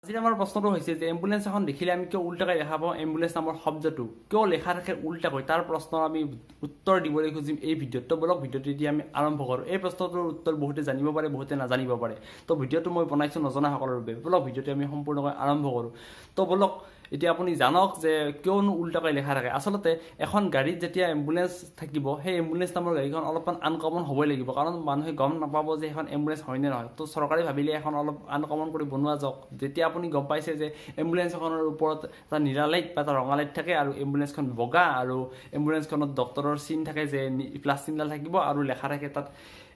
আজি আমাৰ প্ৰশ্নটো হৈছে যে এম্বুলেন্স এখন দেখিলে আমি কিয় উল্টাকৈ দেখা পাওঁ এম্বুলেন্স নামৰ শব্দটো কিয় লেখা থাকে উল্টাকৈ তাৰ প্ৰশ্নৰ আমি উত্তৰ দিবলৈ খুজিম এই ভিডিঅ'ত তো বলক ভিডিঅ'টো এতিয়া আমি আৰম্ভ কৰোঁ এই প্ৰশ্নটোৰ উত্তৰ বহুতে জানিব পাৰে বহুতে নাজানিব পাৰে তো ভিডিঅ'টো মই বনাইছোঁ নজনাসকলৰ বাবে বলক ভিডিঅ'টো আমি সম্পূৰ্ণকৈ আৰম্ভ কৰোঁ তো বলক এতিয়া আপুনি জানক যে কিয়নো উল্টাকৈ লেখা থাকে আচলতে এখন গাড়ীত যেতিয়া এম্বুলেন্স থাকিব সেই এম্বুলেন্স নামৰ গাড়ীখন অলপমান আনকমন হ'বই লাগিব কাৰণ মানুহে গম নাপাব যে এখন এম্বুলেন্স হয় নে নহয় তো চৰকাৰে ভাবিলে এখন অলপ আনকমন কৰি বনোৱা যাওক যেতিয়া আপুনি গম পাইছে যে এম্বুলেন্স এখনৰ ওপৰত এটা নীলা লাইট বা এটা ৰঙা লাইট থাকে আৰু এম্বুলেন্সখন বগা আৰু এম্বুলেন্সখনত ডক্টৰৰ চিন থাকে যে প্লাছ চিনডাল থাকিব আৰু লেখা থাকে তাত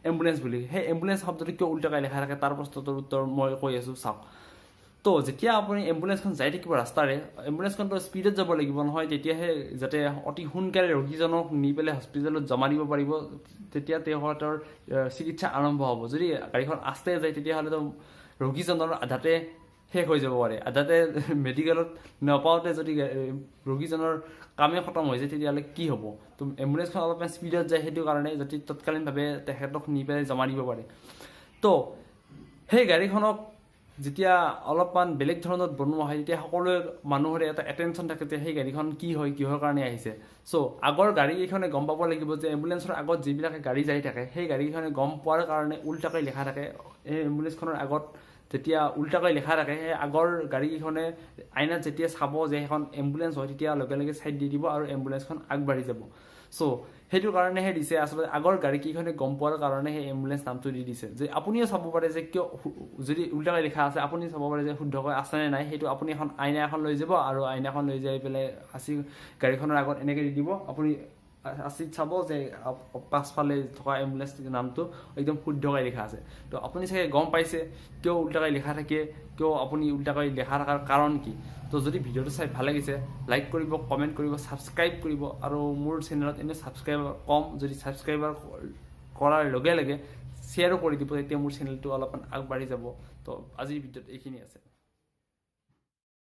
এম্বুলেন্স বুলি সেই এম্বুলেন্স শব্দটো কিয় উল্টাকৈ লেখা থাকে তাৰ প্ৰশ্নটোৰ উত্তৰ মই কৈ আছোঁ চাওক তো যেতিয়া আপুনি এম্বুলেন্সখন যাই থাকিব ৰাস্তাৰে এম্বুলেন্সখনটো স্পীডত যাব লাগিব নহয় তেতিয়াহে যাতে অতি সোনকালে ৰোগীজনক নি পেলাই হস্পিটেলত জমা দিব পাৰিব তেতিয়া তেখেতৰ চিকিৎসা আৰম্ভ হ'ব যদি গাড়ীখন আস্তে যায় তেতিয়াহ'লেতো ৰোগীজনৰ আধাতে শেষ হৈ যাব পাৰে আধাতে মেডিকেলত নাপাওঁতে যদি ৰোগীজনৰ কামে খতম হৈ যায় তেতিয়াহ'লে কি হ'ব তো এম্বুলেন্সখন অলপমান স্পীডত যায় সেইটো কাৰণে যাতে তৎকালীনভাৱে তেখেতক নি পেলাই জমা দিব পাৰে তো সেই গাড়ীখনক যেতিয়া অলপমান বেলেগ ধৰণত বনোৱা হয় তেতিয়া সকলোৱে মানুহৰে এটা এটেনশ্যন থাকে যে সেই গাড়ীখন কি হয় কিহৰ কাৰণে আহিছে চ' আগৰ গাড়ীকেইখনে গম পাব লাগিব যে এম্বুলেন্সৰ আগত যিবিলাকে গাড়ী যাই থাকে সেই গাড়ীকেইখনে গম পোৱাৰ কাৰণে উল্টাকৈ লেখা থাকে এই এম্বুলেন্সখনৰ আগত যেতিয়া উল্টাকৈ লেখা থাকে সেই আগৰ গাড়ীকেইখনে আইনাত যেতিয়া চাব যে এখন এম্বুলেন্স হয় তেতিয়া লগে লগে ছাইড দি দিব আৰু এম্বুলেন্সখন আগবাঢ়ি যাব চ' সেইটো কাৰণেহে দিছে আচলতে আগৰ গাড়ীকেইখনে গম পোৱাৰ কাৰণে সেই এম্বুলেন্স নামটো দি দিছে যে আপুনিও চাব পাৰে যে কিয় যদি উল্টাকৈ লিখা আছে আপুনি চাব পাৰে যে শুদ্ধকৈ আছেনে নাই সেইটো আপুনি এখন আইনা এখন লৈ যাব আৰু আইনাখন লৈ যাই পেলাই আচি গাড়ীখনৰ আগত এনেকৈ দি দিব আপুনি আচিত চাব যে পাছফালে থকা এম্বুলেন্স নামটো একদম শুদ্ধকৈ লিখা আছে তো আপুনি চাগে গম পাইছে কিয় উল্টাকৈ লিখা থাকে কিয় আপুনি উল্টাকৈ লিখা থকাৰ কাৰণ কি তো যদি ভিডিঅ'টো চাই ভাল লাগিছে লাইক কৰিব কমেণ্ট কৰিব ছাবস্ক্ৰাইব কৰিব আৰু মোৰ চেনেলত এনে ছাবস্ক্ৰাইবাৰ কম যদি ছাবস্ক্ৰাইবাৰ কৰাৰ লগে লগে শ্বেয়াৰো কৰি দিব তেতিয়া মোৰ চেনেলটো অলপমান আগবাঢ়ি যাব তো আজিৰ ভিডিঅ'ত এইখিনি আছে